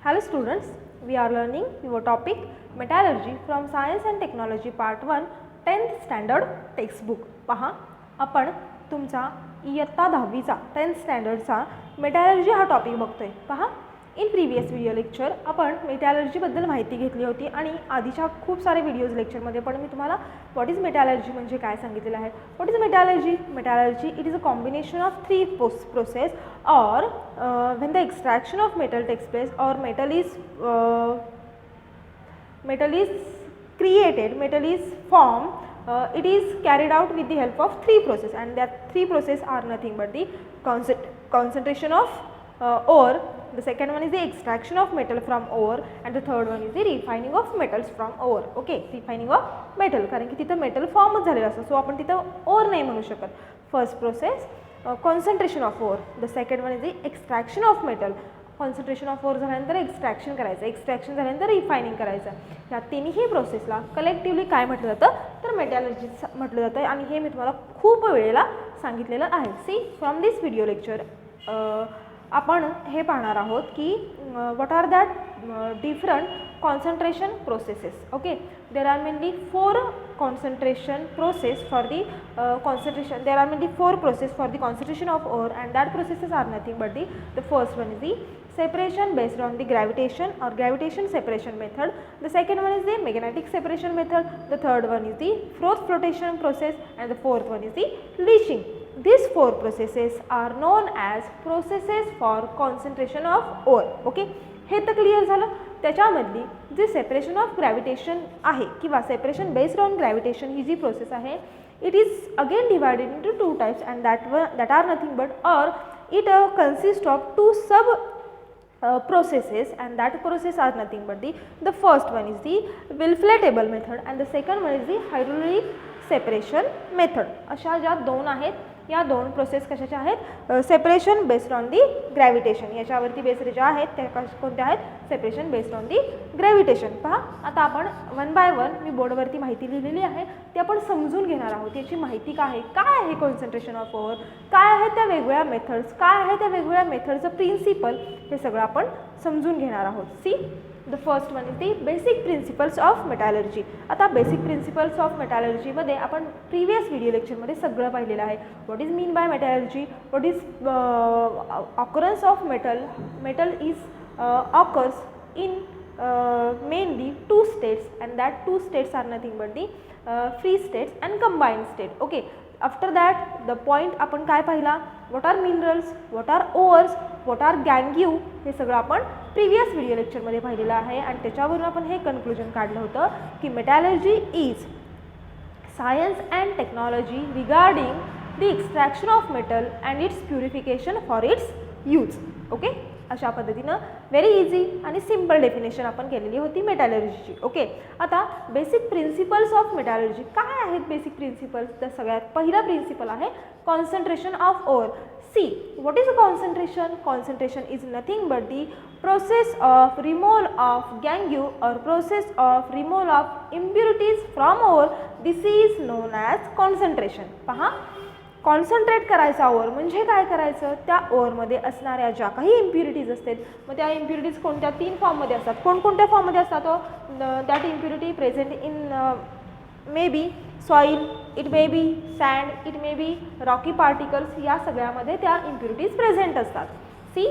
Hello students, we are learning your topic metallurgy from science and technology part 1 10th standard textbook. पहा आपण तुमचा इयत्ता 10वीचा 10th स्टँडर्डचा मेटॅलर्जी हा topic बघतोय. पहा इन प्रीवियस व्हिडिओ लेक्चर आपण मेटॅलर्जी बद्दल माहिती घेतली होती आणि आधीच्या खूप सारे व्हिडिओज लेक्चरमध्ये पण मी तुम्हाला व्हॉट इज मेटॅलर्जी म्हणजे काय सांगितलेलं आहे. What is metallurgy? Metallurgy it is a combination of three process or when the extraction of metal takes place or metal is created, metal is formed, it is carried out with the help of three processes, and that three processes are nothing but the concentration of ore, the second one is the extraction of metal from ore, and the third one is the refining of metals from ore. Okay, refining of metal, कारण की तिथं metal फॉर्मच झालेलं असतं, so आपण तिथं or नाही म्हणू शकत. First process concentration of ore, the second one is the extraction of metal, concentration of ore झाल्यानंतर एक्स्ट्रॅक्शन करायचं, एक्स्ट्रॅक्शन झाल्यानंतर रिफायनिंग करायचं. या तिन्ही प्रोसेसला कलेक्टिवली काय म्हटलं जातं तर मेटॅलर्जी म्हटलं जातं आणि हे मी तुम्हाला खूप वेळेला सांगितलेलं आहे. See from this video lecture आपण हे पाहणार आहोत की what are that different concentration processes. Okay, there are mainly four concentration process for the concentration. There are mainly four process for the concentration of ore, and that processes are nothing but the first one is the separation based on the gravitation or gravitation separation method. The second one is the magnetic separation method. The third one is the froth flotation process, and the fourth one is the leaching. These four processes are known as processes for concentration of ore. Okay, हे तर clear झालं. त्याच्यामधली जी separation of gravitation आहे किंवा separation based on gravitation ही जी process आहे it is again divided into two types, and that are nothing but or it consist of two sub processes, and that process are nothing but the first one is the Wilflet-Able method, and the second one is the hydraulic separation method. अशा ज्या दोन आहेत या दोन process कशाच्या आहेत separation based on the gravitation, याच्यावरती based ज्या आहेत त्या कोणत्या आहेत separation based on the gravitation. पहा आता आपण वन बाय वन मी बोर्डवरती माहिती लिहिलेली आहे ती आपण समजून घेणार आहोत. याची माहिती काय आहे कॉन्सन्ट्रेशन ऑफ ore, काय आहे त्या वेगवेगळ्या मेथड्स, काय आहे त्या वेगवेगळ्या मेथडचं प्रिन्सिपल, हे सगळं आपण समजून घेणार आहोत. See the first one is the basic principles of metallurgy. आता बेसिक प्रिन्सिपल्स ऑफ मेटॅलर्जीमध्ये आपण प्रीवियस व्हिडिओ लेक्चरमध्ये सगळं पाहिलेलं आहे. What is mean by metallurgy, what is occurrence of metal is occurs in mainly two states, and that two states are nothing but the free states and combined state. Okay, after that the point आपण काय पाहिला, what are minerals, what are ores, what are gangue, हे सगळं आपण previous video लेक्चरमध्ये पाहिलेलं आहे आणि त्याच्यावरून आपण हे कन्क्लुजन काढलं होतं की metallurgy is science and technology regarding the extraction of metal and its purification for its use. Okay, अशा पद्धतीनं व्हेरी इझी आणि सिम्पल डेफिनेशन आपण केलेली होती मेटॅलर्जीची. ओके, आता बेसिक प्रिन्सिपल्स ऑफ मेटॅलर्जी काय आहेत बेसिक प्रिन्सिपल्स, तर सगळ्यात पहिला प्रिन्सिपल आहे concentration of ore. See what is a concentration? Concentration is nothing but the process of removal of गँग्यू और process of removal of impurities from ore, this is known as concentration. पहा, concentrate करायचा ore म्हणजे काय करायचं, त्या ओरमध्ये असणाऱ्या ज्या काही इम्प्युरिटीज असतात मग त्या इम्प्युरिटीज कोणत्या तीन फॉर्ममध्ये असतात. कोणकोणत्या फॉर्ममध्ये असतात? That impurity present in may be soil, it may be sand, it may be rocky particles, या सगळ्यामध्ये त्या इम्प्युरिटीज प्रेझेंट असतात. सी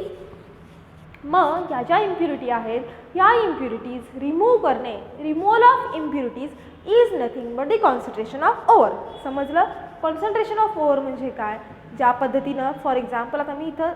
मग या ज्या इम्प्युरिटी आहेत या इम्प्युरिटीज रिमूव्ह करणे, removal of impurities is nothing but the concentration of or. समजलं? कॉन्सन्ट्रेशन ऑफ ओर म्हणजे काय, ज्या पद्धतीनं फॉर एक्झाम्पल आता मी इथं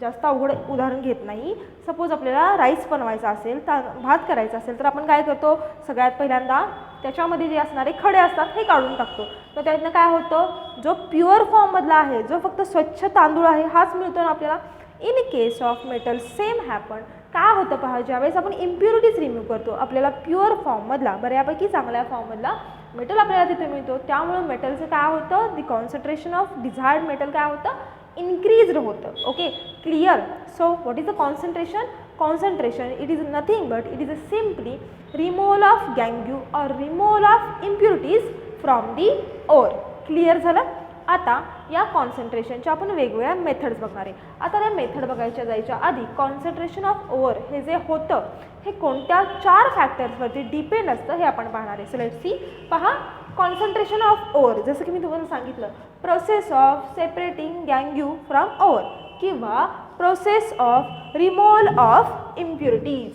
जास्त अवघड उदाहरण घेत नाही. सपोज आपल्याला राईस बनवायचा असेल, भात करायचा असेल तर आपण काय करतो, सगळ्यात पहिल्यांदा त्याच्यामध्ये जे असणारे खडे असतात हे काढून टाकतो. तर त्यातनं काय होतं, जो प्युअर फॉर्ममधला आहे, जो फक्त स्वच्छ तांदूळ आहे हाच मिळतो ना आपल्याला. In case of metal same happen. काय होतं पहा, ज्यावेळेस आपण इम्प्युरिटीज रिमूव्ह करतो आपल्याला प्युअर फॉर्ममधला बऱ्यापैकी चांगल्या फॉर्ममधला मेटल आपल्याला तिथे मिळतो. त्यामुळे मेटलचं काय होतं, the concentration of desired metal काय होतं, इन्क्रीज्ड होतं. Okay, clear? So what is the concentration? Concentration it is nothing but it is a simply removal of गँग्यू और removal of impurities from the ore. Clear झालं? आता या कॉन्सन्ट्रेशनच्या आपण वेगवेगळ्या मेथड्स बघणार आहे. आता त्या मेथड बघायच्या जायच्या आधी कॉन्सन्ट्रेशन ऑफ ओव्हर हे जे होतं हे कोणत्या 4 फॅक्टर्सवरती डिपेंड असतं हे आपण पाहणार आहे. So let's see. पहा, कॉन्सन्ट्रेशन ऑफ ओव्हर जसं की मी तुम्हाला सांगितलं, प्रोसेस ऑफ सेपरेटिंग गँग्यू फ्रॉम ओव्हर किंवा process of removal of impurities.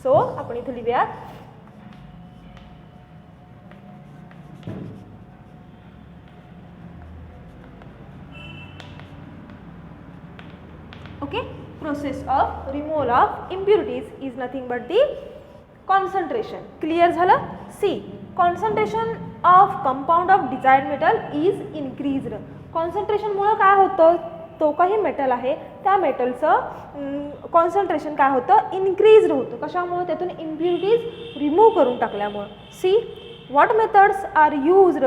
So आपण इथे लिहूयात okay. Process of removal of impurities is nothing but the concentration. Clear झालं. C. Concentration of compound of desired metal is increased. concentration मुळे काय होतं, तो काही मेटल आहे त्या मेटलचं कॉन्सन्ट्रेशन काय होतं, इन्क्रीज होतं. कशामुळे, त्यातून इम्प्युरिटीज रिमूव्ह करून टाकल्यामुळं. See. What methods are used,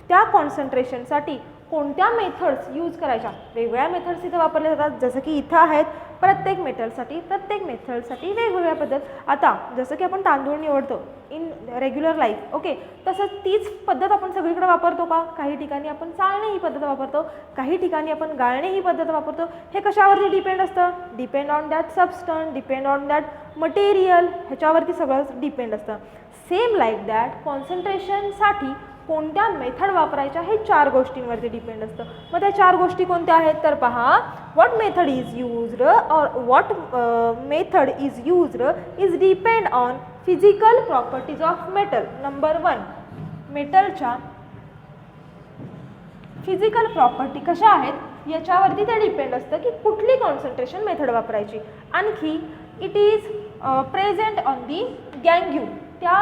त्या कॉन्सन्ट्रेशनसाठी कोणत्या मेथड्स यूज करायच्या. वेगवेगळ्या मेथड्स इथे वापरल्या जातात, जसं की इथं आहेत प्रत्येक मेटलसाठी प्रत्येक मेथडसाठी वेगवेगळ्या पद्धत. आता जसं की आपण तांदूळ निवडतो इन रेग्युलर लाईफ, ओके, तसंच तीच पद्धत आपण सगळीकडे वापरतो का. काही ठिकाणी आपण चाळणे ही पद्धत वापरतो, काही ठिकाणी आपण गाळणे ही पद्धत वापरतो. हे कशावरती डिपेंड असतं, depend on that substance, depend on that material, ह्याच्यावरती सगळं डिपेंड असतं. सेम लाईक दॅट कॉन्सन्ट्रेशनसाठी कोणत्या मेथड वापरायच्या हे 4 गोष्टींवरती डिपेंड असतं. मग त्या 4 गोष्टी कोणत्या आहेत तर पहा, व्हॉट मेथड इज यूज्ड और what method is used is depend on physical properties of metal. Number 1, मेटलच्या फिजिकल प्रॉपर्टी कशा आहेत याच्यावरती ते डिपेंड असतं की कुठली कॉन्सन्ट्रेशन मेथड वापरायची. आणखी it is present on the गँग्यू, त्या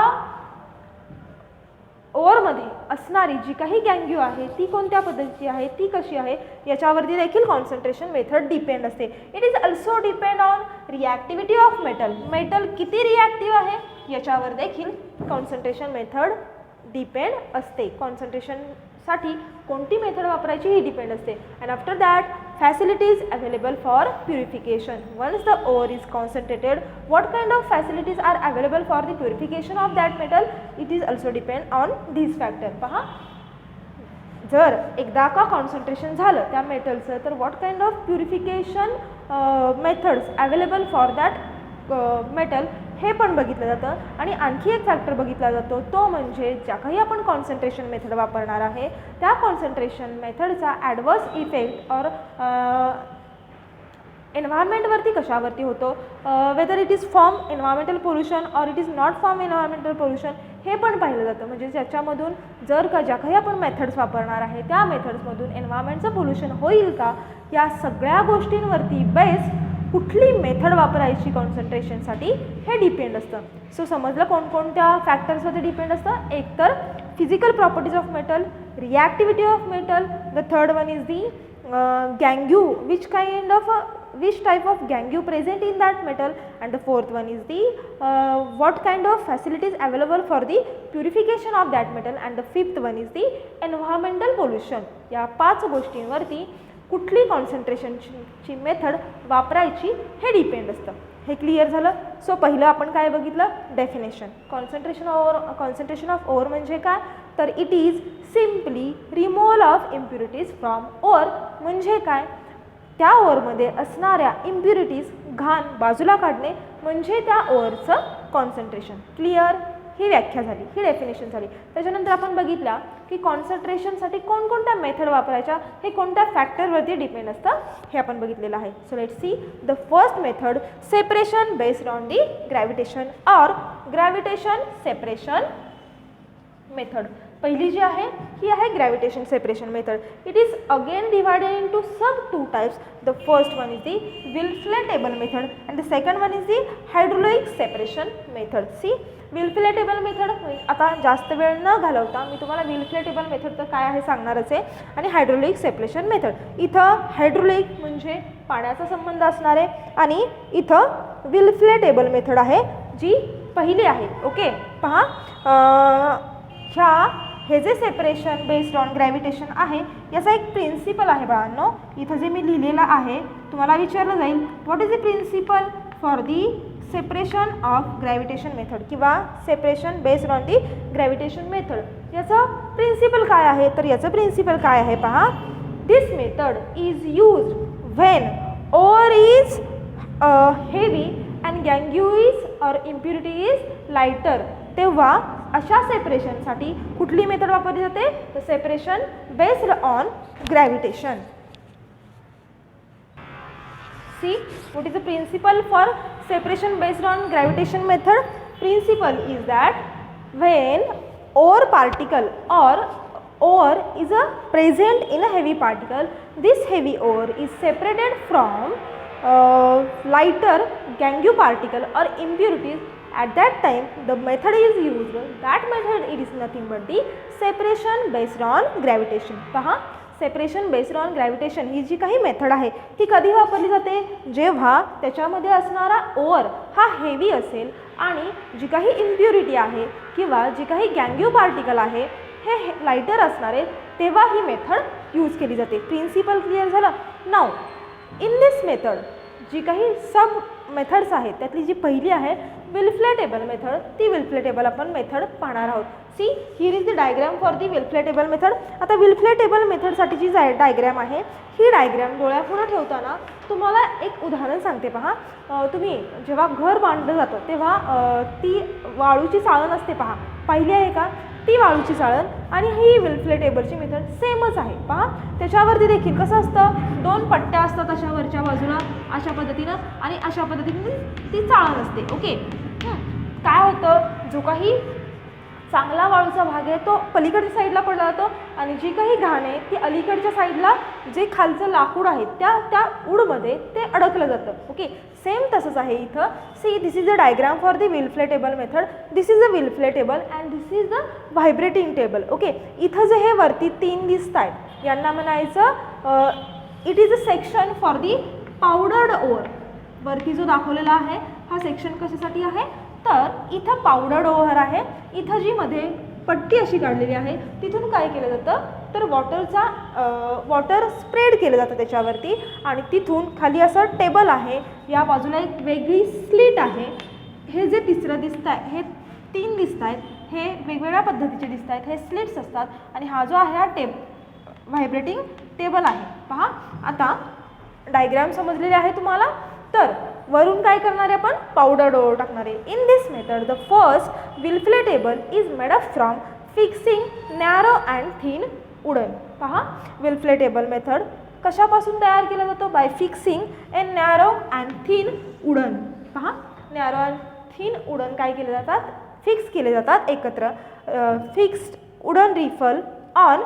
ओव्हरमध्ये असणारी जी काही गँग्यू आहे ती कोणत्या पद्धतीची आहे, ती कशी आहे, याच्यावरती देखील कॉन्सन्ट्रेशन मेथड डिपेंड असते. It is also depend on reactivity of metal, metal किती रिॲक्टिव्ह आहे याच्यावर देखील कॉन्सन्ट्रेशन मेथड डिपेंड असते. कॉन्सन्ट्रेशनसाठी कोणती मेथड वापरायची ही डिपेंड असते. And after that facilities available for purification. Once the ore is concentrated, what kind of facilities are available for the purification of that metal? It is also depend on these factor. पहा, जर एकदा का concentration झालं त्या मेटलचं तर what kind of purification methods available for that metal हे पण बघितलं जातं. आणि आणखी एक फॅक्टर बघितला जातो तो म्हणजे ज्या काही आपण कॉन्सन्ट्रेशन मेथड वापरणार आहे त्या कॉन्सन्ट्रेशन मेथडचा ॲडवर्स इफेक्ट और एन्व्हायरमेंटवरती कशावरती होतो, whether it is form environmental pollution और it is not form environmental pollution हे पण पाहिलं जातं. म्हणजे ज्याच्यामधून जर का ज्या काही आपण मेथड्स वापरणार आहे त्या मेथड्समधून एन्व्हायरमेंटचं पोल्युशन होईल का, या सगळ्या गोष्टींवरती बेस्ड कुठली मेथड वापरायची कॉन्सन्ट्रेशनसाठी हे डिपेंड असतं. सो समजलं कोणकोणत्या फॅक्टर्सवरती डिपेंड असतं. एक तर physical properties of metal, reactivity of metal, the third one is the गँग्यू, which type of gangue present in that metal, and the fourth one is the what kind of facilities available for the purification of that metal, and the fifth one is the environmental pollution. या 5 गोष्टींवरती कुठली कॉन्सन्ट्रेशनची method वापरायची हे depend असतं. हे clear झालं. So पहिलं आपण काय बघितलं, डेफिनेशन. कॉन्सन्ट्रेशन ऑफ ओर म्हणजे काय तर it is simply removal of impurities from ore. म्हणजे काय, त्या ओरमध्ये असणाऱ्या इम्प्युरिटीज घाण बाजूला काढणे म्हणजे त्या ओरचं कॉन्सन्ट्रेशन. क्लिअर, ही व्याख्या झाली, ही डेफिनेशन झाली. त्याच्यानंतर आपण बघितलं की कॉन्सन्ट्रेशनसाठी कोणकोणत्या मेथड वापरायच्या हे कोणत्या फॅक्टरवरती डिपेंड असतं हे आपण बघितलेलं आहे. So let's see the first method, separation based on the gravitation और ग्रॅव्हिटेशन सेपरेशन मेथड. पहिली जी आहे ही आहे gravitation separation method. It is again divided into sub 2 types. The first one is the Wilfley table method and the second one is the hydraulic separation method. See Wilfley table method, आता जास्त वेळ न घालवता मी तुम्हाला विलफ्लेटेबल मेथड तर काय आहे सांगणारच आहे, आणि हायड्रोलिक सेपरेशन मेथड. इथं हायड्रोलिक म्हणजे पाण्याचा संबंध असणार आहे आणि इथं विलफ्लेटेबल मेथड आहे जी पहिली आहे. ओके, पहा हे जे सेपरेशन बेस्ड ऑन ग्रॅव्हिटेशन आहे याचा एक प्रिन्सिपल आहे बाळांनो. इथं जे मी लिहिलेलं आहे तुम्हाला विचारलं जाईल what is the principle for the separation of gravitation method किंवा separation based on the gravitation method. याचं प्रिन्सिपल काय आहे, तर याचं प्रिन्सिपल काय आहे पहा. This method is use when ore is heavy and gangue is or impurity is lighter. तेव्हा अशा सेपरेशनसाठी कुठली मेथड वापरली जाते, तर separation based on gravitation. See what is the principle for separation based on gravitation method? Principle is that when ore particle or ore is present in a heavy particle, this heavy ore is separated from lighter gangue particle or impurities. At that time the method is used. That method it is nothing but the separation based on gravitation. पहा, separation based on gravitation ही जी काही method आहे ती कधी वापरली जाते, जेव्हा त्याच्यामध्ये असणारा ओर हा हेवी असेल आणि जी काही इम्प्युरिटी आहे किंवा जी काही गँग्यू पार्टिकल आहे हे लाइटर असणार आहे, तेव्हा ही मेथड यूज केली जाते. प्रिन्सिपल क्लिअर झालं. नाव इन दिस मेथड जी काही सब मेथड्स आहेत त्यातली जी पहिली आहे विलफ्लेटेबल मेथड, ती विलफ्लेटेबल आपण मेथड पाहणार आहोत. See here is the diagram for the Wilfley table method. आता विलफ्लेटेबल मेथडसाठी जी डायग्राम आहे ही डायग्राम डोळ्यापुढे ठेवताना तुम्हाला एक उदाहरण सांगते पहा. तुम्ही जेव्हा घर बांधलं जातं तेव्हा ती वाळूची चाळण असते पहा, पाहिली आहे का, ती वाळूची चाळण आणि ही विलफ्लेटेबलची मेथड सेमच आहे पहा. त्याच्यावरती देखील कसं असतं, दोन पट्ट्या असतात अशा वरच्या बाजूला अशा पद्धतीनं आणि अशा पद्धतीने ती चाळण असते. ओके, काय होतं, जो काही चांगला वाळूचा भाग आहे तो पलीकडच्या साईडला पडला जातो आणि जी काही घाण आहे ती अलीकडच्या साईडला जे खालचं लाकूड आहे त्या उडमध्ये ते अडकलं जातं. ओके, सेम तसंच आहे इथं. See this is the diagram for the Wilfley table method. This is the Wilfley table and this is the vibrating table. Okay, इथं जे हे वरती 3 दिसत आहेत यांना म्हणायचं it is a section for the powdered ore. वरती जो दाखवलेला आहे हा सेक्शन कशासाठी आहे, तर इथं पावडर्ड ओव्हर आहे. इथं जी मध्ये पट्टी अशी काढलेली आहे तिथून काय केलं जातं, तर वॉटर स्प्रेड केलं जातं त्याच्यावरती आणि तिथून खाली असं टेबल आहे, या बाजूला एक वेगळी स्लिट आहे. हे जे तिसरं दिसत आहे, हे 3 दिसत आहेत, हे वेगवेगळ्या पद्धतीचे दिसत आहेत, हे स्लिट्स असतात आणि हा जो आहे हा व्हायब्रेटिंग टेबल आहे पहा. आता डायग्राम समजलेले आहे तुम्हाला. तर वरून काय करणार आहे आपण, पावडर ओर टाकणार आहे. In this method the first Wilfley table is made up from fixing narrow and thin wooden. पहा, विलफ्लेटेबल मेथड कशापासून तयार केला जातो, by fixing a narrow and thin wooden. पहा, नॅरो अँड थिन वुडन काय केले जातात, फिक्स केले जातात एकत्र. Fixed wooden riffle on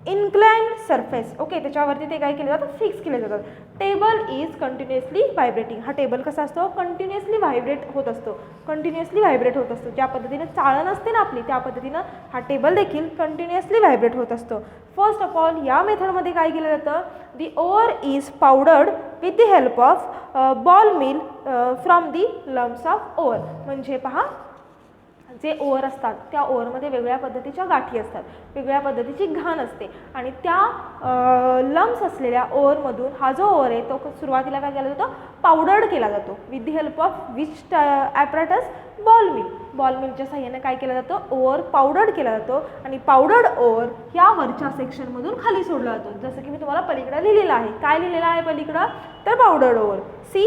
inclined surface. Okay, त्याच्यावरती ते काय केले जातात, फिक्स केले जातात. Table is continuously vibrating. हा टेबल कसा असतो, कंटिन्युअसली व्हायब्रेट होत असतो, कंटिन्युअसली व्हायब्रेट होत असतो. ज्या पद्धतीने चाळण असते ना आपली, त्या पद्धतीनं हा टेबल देखील कंटिन्युअसली व्हायब्रेट होत असतो. फर्स्ट ऑफ ऑल या मेथडमध्ये काय केलं जातं, the ore is powdered with the help of ball mill from the lumps of ore. म्हणजे पहा, जे ओर असतात त्या ओरमध्ये वेगळ्या पद्धतीच्या गाठी असतात, वेगळ्या पद्धतीची घाण असते आणि त्या लम्प्स असलेल्या ओरमधून हा जो ओर आहे तो सुरुवातीला काय केला जातो, पावडर्ड केला जातो. With the help of which apparatus, ball mill. Ball मिलच्या साह्याने काय केलं जातं, ओर पावडर्ड केला जातो आणि पावडर्ड ओर ह्या वरच्या सेक्शनमधून खाली सोडला जातो. जसं की मी तुम्हाला पलीकडं लिहिलेलं आहे. काय लिहिलेलं आहे पलीकडं, तर powdered ore. See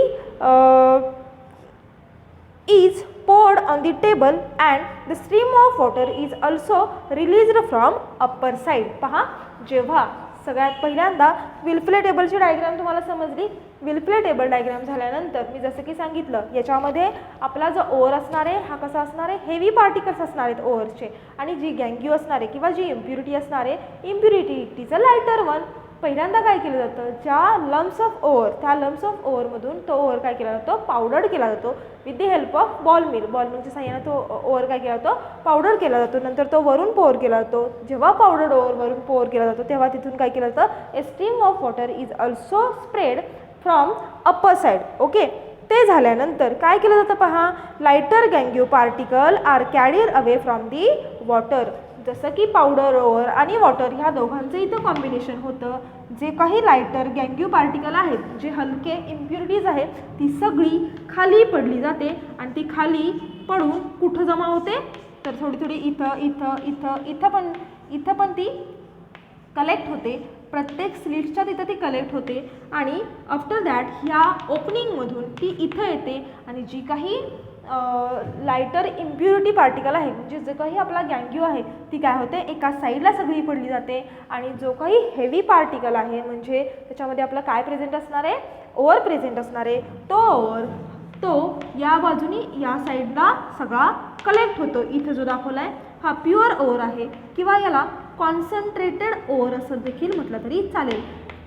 is poured on the table and the stream of water is also released from upper side. पहा, जेव्हा सगळ्यात पहिल्यांदा विलफ्लेटेबलची डायग्राम तुम्हाला समजली. विलफ्लेटेबल डायग्राम झाल्यानंतर मी जसं की सांगितलं, याच्यामध्ये आपला जो ओर असणार आहे हा कसा असणार आहे, हेवी पार्टिकल्स असणार आहेत ओरचे आणि जी गँग्यू असणार आहे किंवा जी इम्प्युरिटी असणार आहे, इम्प्युरिटीचं लायटर वन. पहिल्यांदा काय केलं जातं, ज्या लम्प्स ऑफ ओर, त्या लम्प्स ऑफ ओरमधून तो ओर काय केला जातो, पावडर्ड केला जातो with the help of ball mill. Ball मिलच्या साह्याने तो ओर काय केला जातो, पावडर केला जातो. नंतर तो वरून पोअर केला जातो. जेव्हा पावडर्ड ओर वरून पोअर केला जातो तेव्हा तिथून काय केलं जातं, a stream of water is also spread from upper side. Okay, ते झाल्यानंतर काय केलं जातं पहा, लाइटर गँग्यू particle are carried away from the water. जसं की पावडर ओर आणि वॉटर ह्या दोघांचं इथं कॉम्बिनेशन होतं. जे काही लाइटर गँग्यू पार्टिकल आहेत, जे हलके इम्प्युरिटीज आहेत, ती सगळी खाली पडली जाते आणि ती खाली पडून कुठं जमा होते, तर थोडी थोडी इथं पण ती कलेक्ट होते, प्रत्येक स्लिट्सच्या तिथं ती कलेक्ट होते आणि आफ्टर दॅट ह्या ओपनिंगमधून ती इथं येते आणि जी काही लायटर इम्प्युरिटी पार्टिकल आहे म्हणजे जो काही आपला गँग्यू आहे ती काय होते एका साईडला सगळी पडली जाते आणि जो काही हेवी पार्टिकल आहे म्हणजे त्याच्यामध्ये आपलं काय प्रेझेंट असणार आहे, ओव्हर प्रेझेंट असणार आहे, तो ओव्हर तो या बाजूनी या साईडला सगळा कलेक्ट होतो. इथे जो दाखवला आहे हा प्युअर ओव्हर आहे किंवा याला कॉन्सन्ट्रेटेड ओव्हर असं देखील म्हटलं तरी चालेल.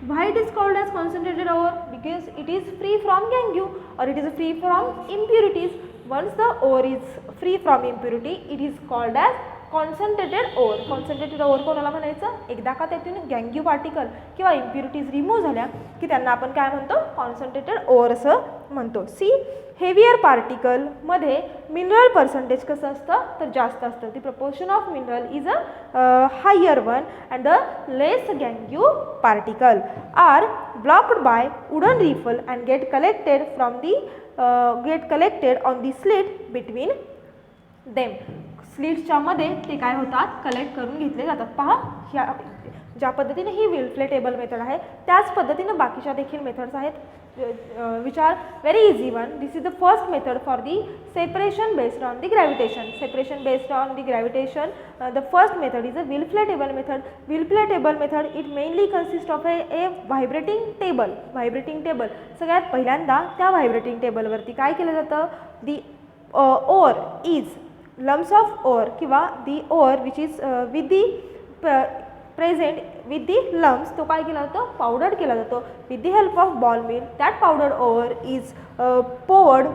Why it is called as concentrated ore? Because it is free from gangue or it is free from impurities. Once the ore is free from impurity, it is called as concentrated ore. Concentrated ore कोणाला म्हणायचं? एकदा का त्यातून गँग्यू particle किंवा impurities remove झाल्या की त्यांना आपण काय म्हणतो? कॉन्सन्ट्रेटेड ओर असं म्हणतो. सी हेवियर पार्टिकल मध्ये मिनरल पर्सेंटेज कसं असतं तर जास्त असतं. The proportion of mineral is a higher one and the less गँग्यू particle are blocked by wooden riffle and get collected on the slit between them. स्लिट्सच्या मध्ये ते काय होतात कलेक्ट करून घेतले जातात. पहा ह्या ज्या पद्धतीने ही विलफ्ले मेथड आहे त्याच पद्धतीने बाकीच्या देखील मेथड्स आहेत which are very easy one. This is the first method for the separation based on the gravitation. Separation based on the gravitation. The first method is a Wilfley table method. Wilfley table method it mainly consists of a vibrating table. Vibrating table. सगळ्यात पहिल्यांदा त्या vibrating table वरती काय केलं जातं? The ore is lumps of ore किंवा the ore which is with the present with the lumps तो काय केला जातो? पावडर केला जातो. with the help of ball mill that powdered ore is poured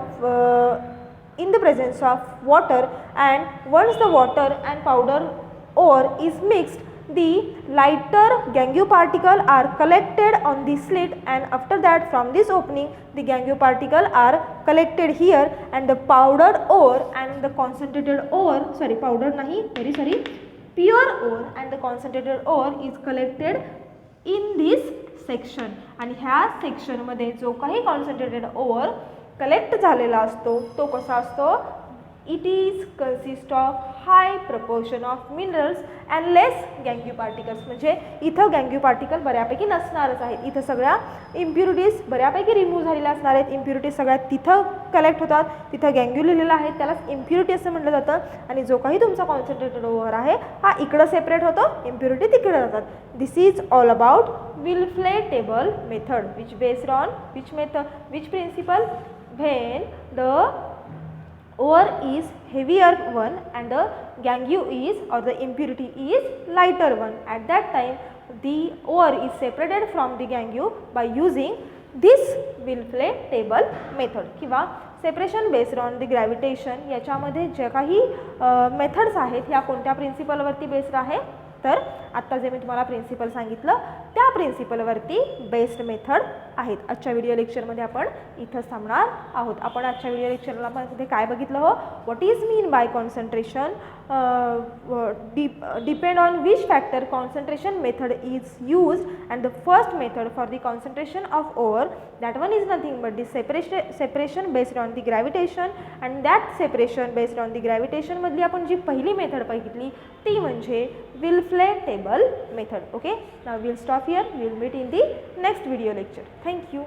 in the presence of water and once the water and powder ore is mixed the lighter gangue particle are collected on the slit and after that from this opening the gangue particle are collected here and the powdered ore and the concentrated ore powdered nahi sorry pure ore and the concentrated ore is collected in this section आणि ह्या section मध्ये जो काही concentrated ore collect झालेला असतो तो कसा असतो? It is consist of high proportion of minerals and less gangue particles. म्हणजे इथं गँग्यू पार्टिकल बऱ्यापैकी नसणारच आहेत. इथं सगळ्या इम्प्युरिटीज बऱ्यापैकी रिमूव्ह झालेल्या असणार आहेत. इम्प्युरिटीज सगळ्यात तिथं कलेक्ट होतात. तिथं गँग्यू लिहिलेलं आहे त्यालाच इम्प्युरिटी असं म्हटलं जातं आणि जो काही तुमचा कॉन्सन्ट्रेटेड ओव्हर आहे हा इकडं सेपरेट होतो, इम्प्युरिटी तिकडे जातात. This is all about Wilfley table method which based on which principle when the ore is heavier one and the gangue is or the impurity is lighter one. At that time the ore is separated from the gangue by using this Wilfley table method किंवा separation based on the gravitation. याच्यामध्ये जे काही methods आहेत ह्या कोणत्या प्रिन्सिपलवरती based आहे तर आत्ता जे मी तुम्हाला प्रिन्सिपल सांगितलं त्या प्रिन्सिपलवरती बेस्ड मेथड आहेत. आजच्या व्हिडिओ लेक्चरमध्ये आपण इथंच थांबणार आहोत. आपण आजच्या व्हिडिओ लेक्चरला मध्ये काय बघितलं हो? What is mean bye concentration, depend on which factor concentration method is used and the first method for the concentration of over that one is nothing but the separation based on the gravitation and that separation based on the gravitation मधली आपण जी पहिली method बघितली ती म्हणजे Wilfley table method. Okay, now we'll stop here. We'll meet in the next video lecture. Thank you.